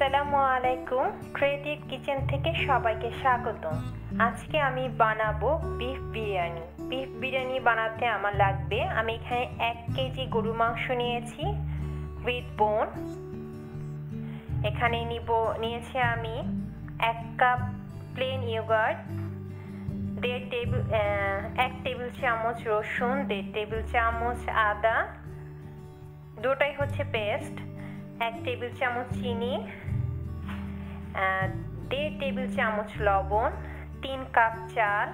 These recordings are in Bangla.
আসসালামু আলাইকুম, ক্রিয়েটিভ কিচেন থেকে সবাইকে স্বাগত। আজকে আমি বানাবো বিফ বিরিয়ানি। বিফ বিরিয়ানি বানাতে আমার লাগবে, আমি এখানে 1 কেজি গরু মাংস নিয়েছি উইথ বোন। এখানে নিয়েছি আমি 1 কাপ প্লেন ইয়োগার্ট, 1 টেবিল চামচ রসুন, 1.5 টেবিল চামচ আদা, দুটাই হচ্ছে পেস্ট, 1 টেবিল চামচ চিনি, 1.5 টেবিল চামচ লবণ, 3 কাপ চাল,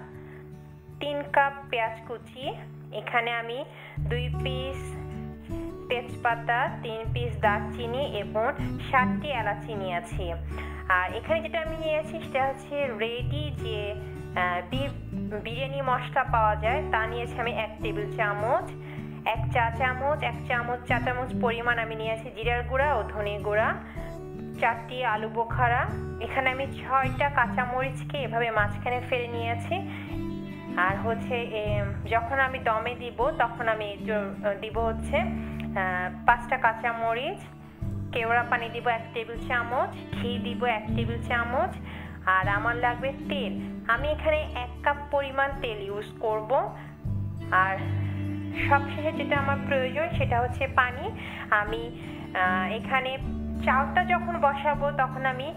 3 কাপ পেঁয়াজ কুচি, এখানে আমি 2 পিস তেজপাতা, 3 পিস দারচিনি এবং 7টি এলাচি নিয়েছি। আর এখানে যেটা আমি নিয়েছি সেটা হচ্ছে রেডি যে বিফ বিরিয়ানি মশলা পাওয়া যায়, তা নিয়েছি আমি 1 টেবিল চামচ। 1 চা চামচ পরিমাণ আমি নিয়েছি জিরার গুঁড়া ও ধনে গুঁড়া, 4টি আলু বোখারা, এখানে আমি 6টা কাঁচামরিচকে এভাবে মাঝখানে ফেলে নিয়েছি। আর হচ্ছে যখন আমি দমে দিব তখন আমি দিব হচ্ছে 5টা কাঁচামরিচ, কেওড়া পানি দিব 1 টেবিল চামচ, ঘি দিব 1 টেবিল চামচ, আর আমার লাগবে তেল। আমি এখানে 1 কাপ পরিমাণ তেল ইউজ করব। আর সবশেষে যেটা আমার প্রয়োজন সেটা হচ্ছে পানি। আমি এখানে চালটা যখন বসাবো তখন আমি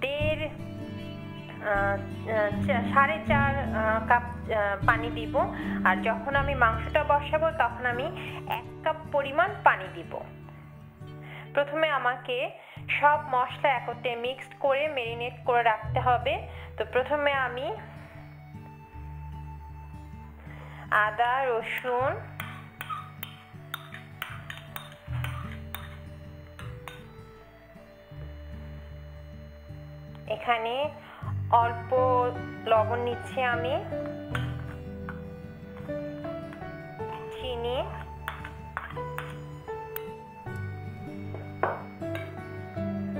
4.5 কাপ পানি দিব, আর যখন আমি মাংসটা বসাবো তখন আমি 1 কাপ পরিমাণ পানি দিব। প্রথমে আমাকে সব মশলা একত্রে মিক্সড করে ম্যারিনেট করে রাখতে হবে। তো প্রথমে আমি আদা, রসুন, এখানে অল্প লবণ নিচ্ছি আমি, চিনি,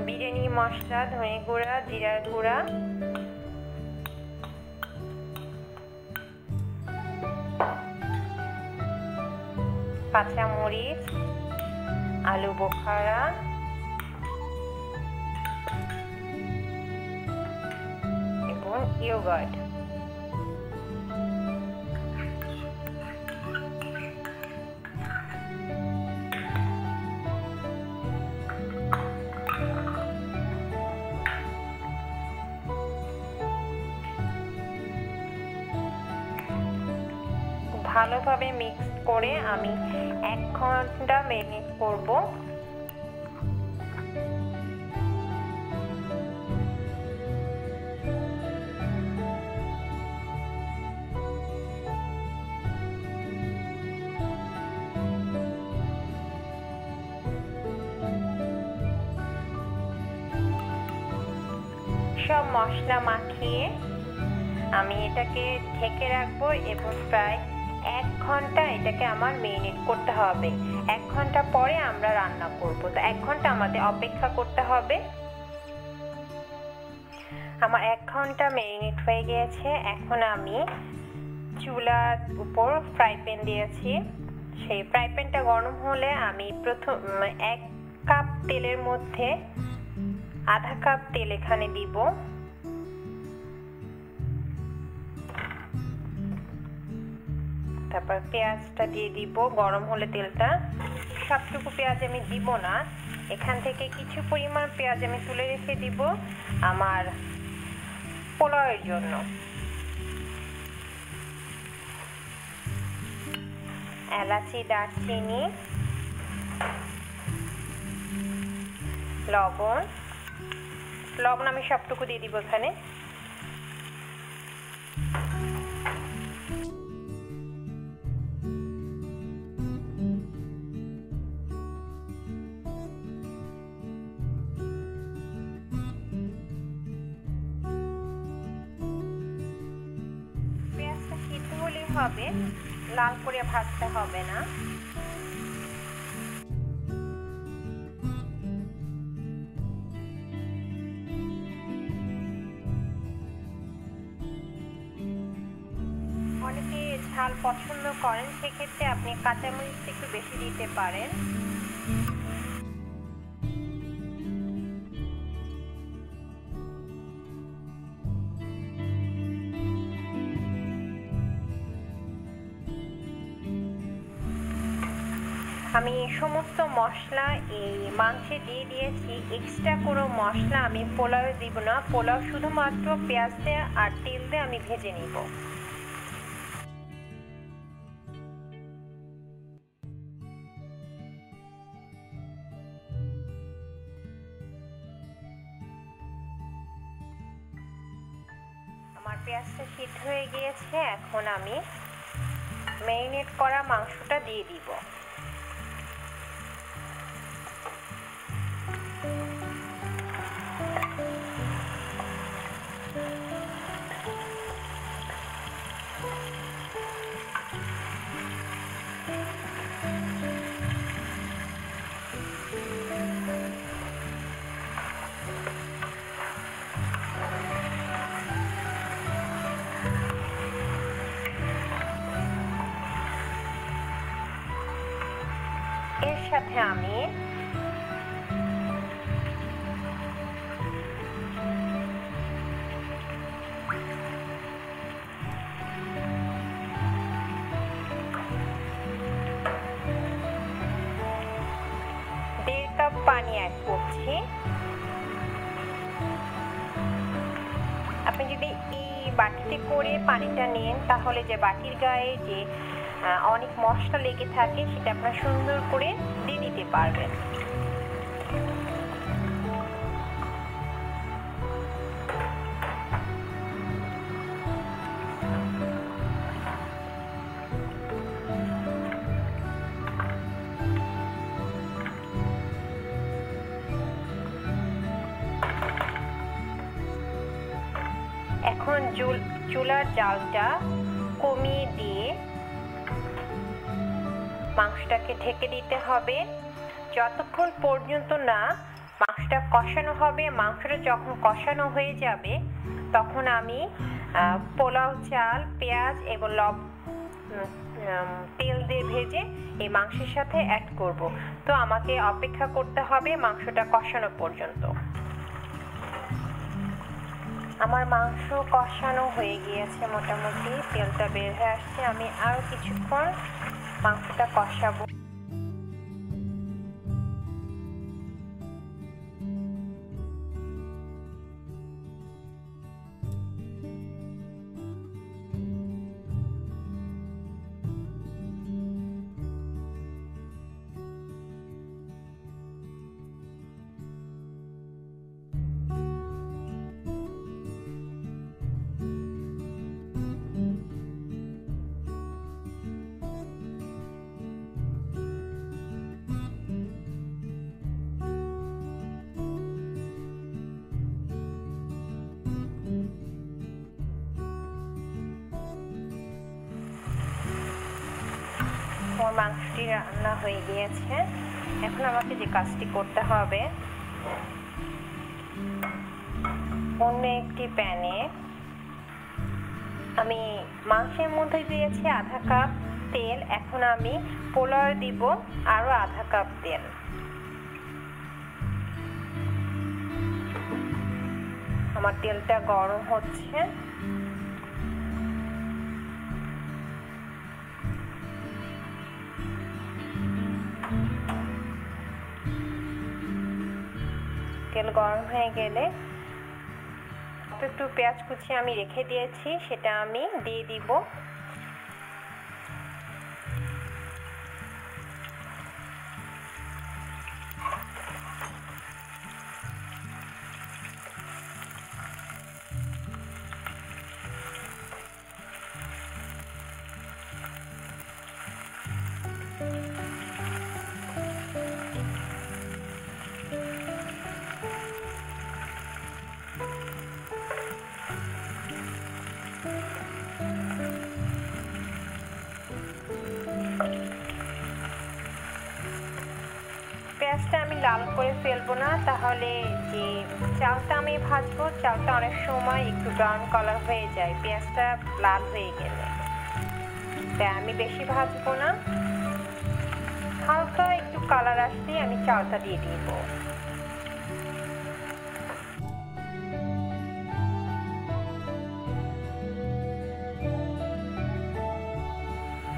বিরিয়ানি মশলা, ধনে গুঁড়া, জিরার গুঁড়া, কাঁচামরিচ, আলু বোখারা এবং ইয়োগার্ট। ভালোভাবে মিক্স করে আমি 1 ঘন্টা ম্যারিনেট করব। সব মশলা মাখিয়ে আমি এটাকে ঢেকে রাখবো এবং প্রায় 1 ঘন্টা এটাকে আমার ম্যারিনেট করতে হবে। 1 ঘন্টা পরে আমরা রান্না করব। তো 1 ঘন্টা আমাদের অপেক্ষা করতে হবে। আমার 1 ঘন্টা ম্যারিনেট হয়ে গিয়েছে। এখন আমি চুলার উপর ফ্রাই প্যান দিয়েছি। সেই ফ্রাই প্যানটা গরম হলে আমি প্রথম 1 কাপ তেলের মধ্যে আধা কাপ তেল এখানে দিব। তারপর পেঁয়াজটা দিয়ে দিব। গরম হলে তেলটা, সবটুকু পেঁয়াজ আমি দিব না, এখান থেকে কিছু পরিমাণ পেঁয়াজ আমি তুলে রেখে দিব আমার পোলাওয়ের জন্য। এলাচি, দারচিনি, লবণ আমি সবটুকু দিয়ে দিব এখানে। পেঁয়াজটা সিদ্ধ হলেই হবে, লাল করে ভাজতে হবে না। অনেকে ঝাল পছন্দ করেন, সেক্ষেত্রে আপনি কাঁচামরিচ একটু বেশি দিতে পারেন। আমি সমস্ত মশলা এই মাংসে দিয়ে দিয়েছি। এক্সট্রা কোনো মশলা আমি পোলাওয়ে দিব না। পোলাও শুধুমাত্র পেঁয়াজ দিয়ে আর তেল দিয়ে আমি ভেজে নিব। আমার পেঁয়াজটা সিদ্ধ হয়ে গিয়েছে। এখন আমি ম্যারিনেট করা মাংসটা দিয়ে দিব। এর সাথে আমি দেড় কাপ পানি অ্যাড করছি। আপনি যদি এই বাটিতে করে পানিটা নেন তাহলে যে বাটির গায়ে যে অনেক মশলা লেগে থাকে সেটা আপনারা সুন্দর করে দিয়ে দিতে পারবেন। এখন চুলার জালটা কমিয়ে দিয়ে মাংসটাকে ঢেকে দিতে হবে যতক্ষণ পর্যন্ত না মাংসটা কষানো হবে। মাংসটা যখন কষানো হয়ে যাবে তখন আমি পোলাও চাল, পেঁয়াজ এবং তেল দিয়ে ভেজে এই মাংসের সাথে অ্যাড করব। তো আমাকে অপেক্ষা করতে হবে মাংসটা কষানো পর্যন্ত। আমার মাংস কষানো হয়ে গিয়েছে, মোটামুটি তেলটা বের হয়ে আসছে। আমি আরও কিছুক্ষণ মাংসটা কষাবো। আমার মাংসটি রান্না হয়ে গিয়েছে। এখন আমাকে যে কাজটি করতে হবে, অন্য একটি প্যানে আমি মাংসের মধ্যে দিয়েছি আধা কাপ তেল। এখন আমি পোলাও দিব আরো আধা কাপ তেল। আমার তেলটা গরম হচ্ছে। তেল গরম হয়ে গেলে একটু পেঁয়াজ কুচি আমি রেখে দিয়েছি, সেটা আমি দিয়ে দিব। পেঁয়াজটা আমি লাল করে ফেলবো না, তাহলে যে চালটা আমি ভাজবো চালটা অনেক সময় একটু ব্রাউন কালার হয়ে যায় পেঁয়াজটা লাল হয়ে গেলে। তাই আমি বেশি ভাজবো না, হালকা একটু কালার আসলে আমি চালটা দিয়ে দিব।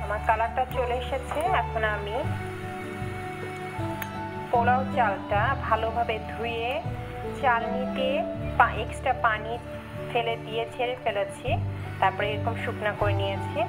আমার কালারটা চলে এসেছে। এখন আমি পোলাও চালটা ভালোভাবে ধুয়ে চালনিতে এক্সট্রা পানি ফেলে দিয়ে ছেড়ে ফেলেছি, তারপরে এরকম শুকনা করে নিয়েছি।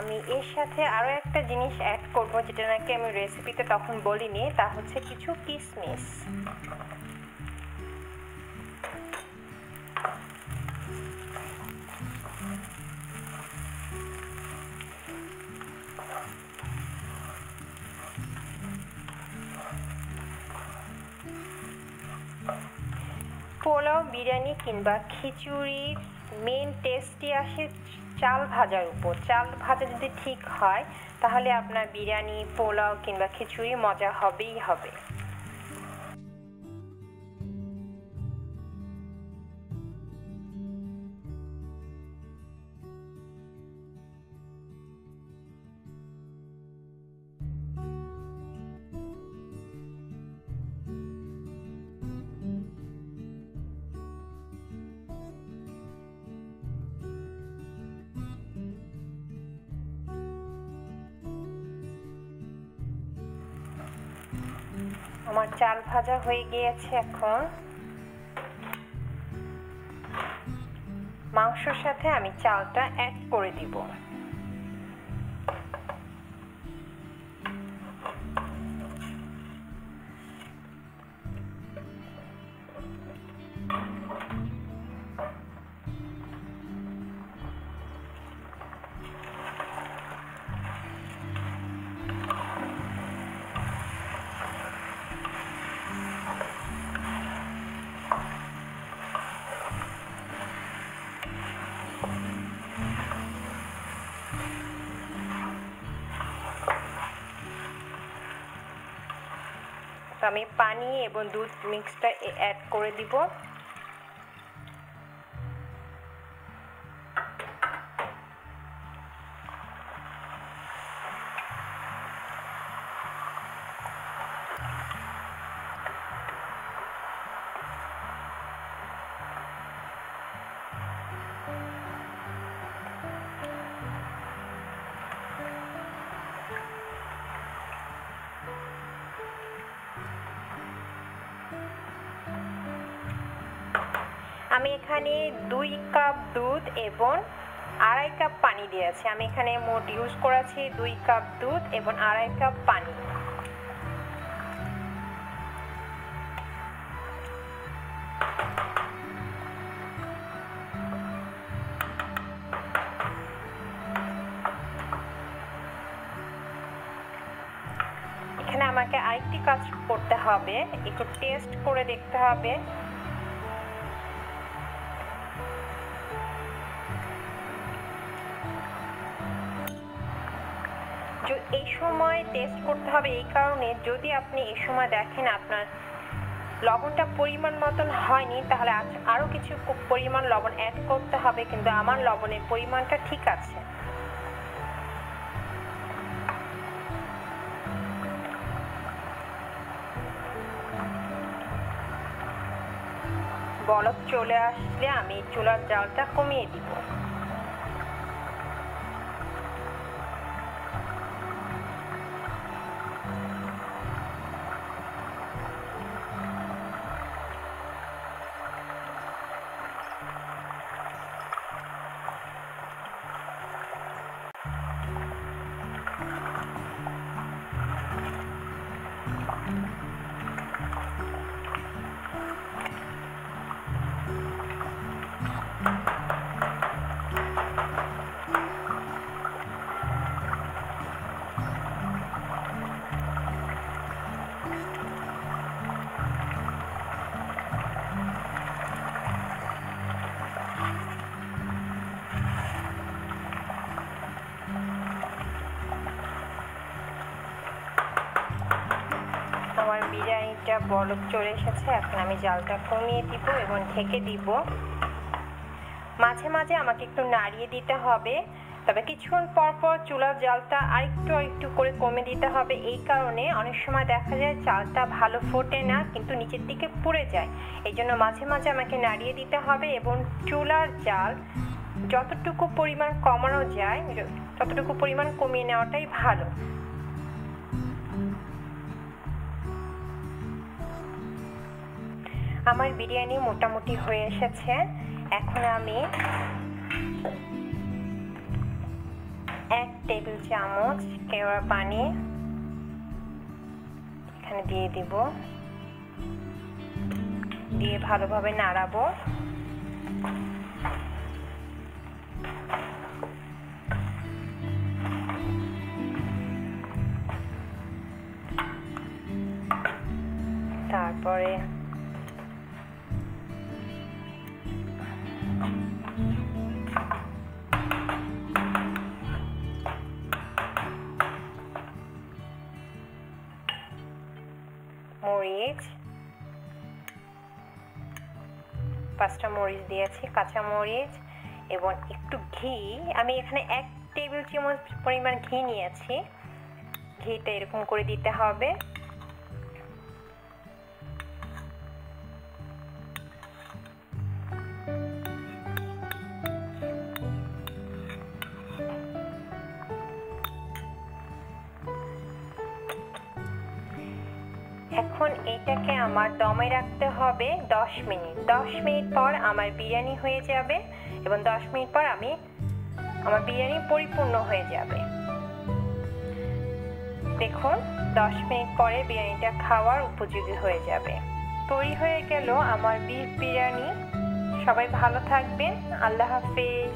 আমি এর সাথে আরও একটা জিনিস অ্যাড করব, যেটা নাকি আমি রেসিপিতে তখন বলিনি, তা হচ্ছে কিছু কিশমিশ। পোলাও, বিরিয়ানি কিংবা খিচুড়ির মেন টেস্টই আসে চাল ভাজার উপর। চাল ভাজা যদি ঠিক হয় তাহলে আপনার বিরিয়ানি, পোলাও কিংবা খিচুড়ি মজা হবেই হবে। আমার চাল ভাজা হয়ে গিয়েছে। এখন মাংসের সাথে আমি চালটা অ্যাড করে দিব। আমি পানি এবং দুধ মিক্সটা অ্যাড করে দিব। আমি এখানে 2 কাপ দুধ এবং 2.5 কাপ পানি দিয়েছি। আমি এখানে মোট ইউজ করেছি 2 কাপ দুধ এবং 2.5 কাপ পানি। এখানে আমাকে আরেকটি কাজ করতে হবে, একটু টেস্ট করে দেখতে হবে। এই সময় টেস্ট করতে হবে এই কারণে, যদি আপনি এই সময় দেখেন আপনার লবণটা পরিমাণ মতন হয়নি, তাহলে আরও কিছু পরিমাণ লবণ অ্যাড করতে হবে, কিন্তু আমার লবণের পরিমাণটা ঠিক আছে। বলক চলে আসলে আমি চুলার জালটা কমিয়ে দিব। আমার বিরিয়ানিটা বলক চলে এসেছে। এখন আমি জালটা কমিয়ে দিব এবং ঢেকে দিব। মাঝে মাঝে আমাকে একটু নাড়িয়ে দিতে হবে, তবে কিছুক্ষণ পর পর চুলার জালটা আরেকটু করে কমে দিতে হবে। এই কারণে অনেক সময় দেখা যায় চালটা ভালো ফোটে না, কিন্তু নিচের দিকে পুড়ে যায়। এই জন্য মাঝে মাঝে আমাকে নাড়িয়ে দিতে হবে এবং চুলার জাল যতটুকু পরিমাণ কমানো যায় ততটুকু পরিমাণ কমিয়ে নেওয়াটাই ভালো। আমার বিরিয়ানি মোটামুটি হয়ে এসেছে। এখন আমি 1 টেবিল চামচ কেওড়া পানি এখানে দিয়ে দিব, দিয়ে ভালোভাবে নাড়াবো। তারপরে মরিচ, 5টা মরিচ দিয়েছি, কাঁচা মরিচ এবং একটু ঘি। আমি এখানে 1 টেবিল চামচ পরিমাণ ঘি নিয়েছি। ঘিটা এরকম করে দিতে হবে। এখন এটাকে আমার দমে রাখতে হবে 10 মিনিট। 10 মিনিট পর আমার বিরিয়ানি হয়ে যাবে এবং 10 মিনিট পর আমার বিরিয়ানি পরিপূর্ণ হয়ে যাবে। দেখুন 10 মিনিট পরে বিরিয়ানিটা খাওয়ার উপযোগী হয়ে যাবে। তৈরি হয়ে গেল আমার বিফ বিরিয়ানি। সবাই ভালো থাকবেন। আল্লাহ হাফেজ।